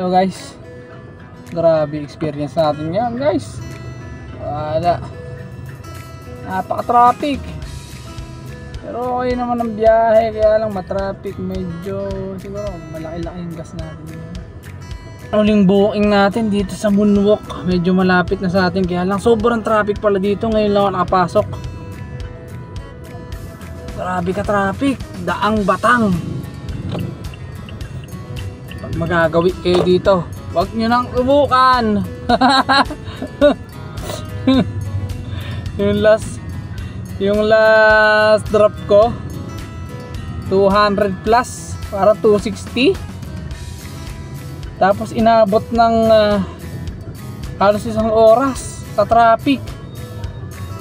So guys, grabe experience natin yan guys. Wala, napaka-traffic. Pero okay naman ang biyahe, kaya lang matraffic. Medyo siguro malaki-laki yung gas natin. Uling booking natin dito sa Moonwalk, medyo malapit na sa atin, kaya lang sobrang traffic pala dito. Ngayon lang ako nakapasok. Grabe ka traffic, daang batang. Pag magagawi kayo dito, wag nyo nang subukan. yung last drop ko 200 plus para 260, tapos inabot ng halos isang oras sa traffic.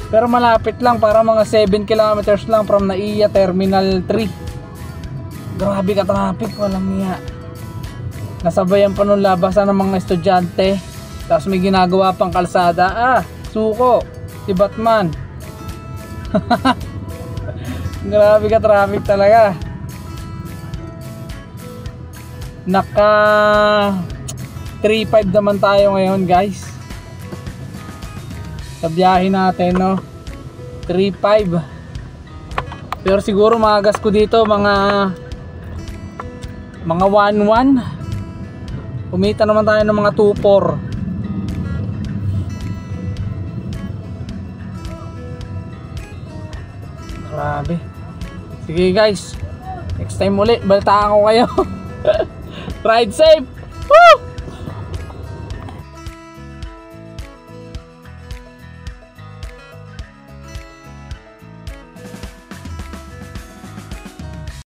Pero malapit lang, para mga 7 kilometers lang from Naiya Terminal 3. Grabe ka traffic, walang niya. Nasabayan pa nung labasan ng mga estudyante, tapos may ginagawa pang kalsada. Suko si Batman. Grabe ka traffic talaga. Naka 3.5 naman tayo ngayon guys sa biyahe natin, no? 3.5. Pero siguro magas ko dito mga 1.1. Kumita naman tayo ng mga 2.4. Grabe. Sige guys, next time ulit balitaan ko kayo. Ride safe. Woo!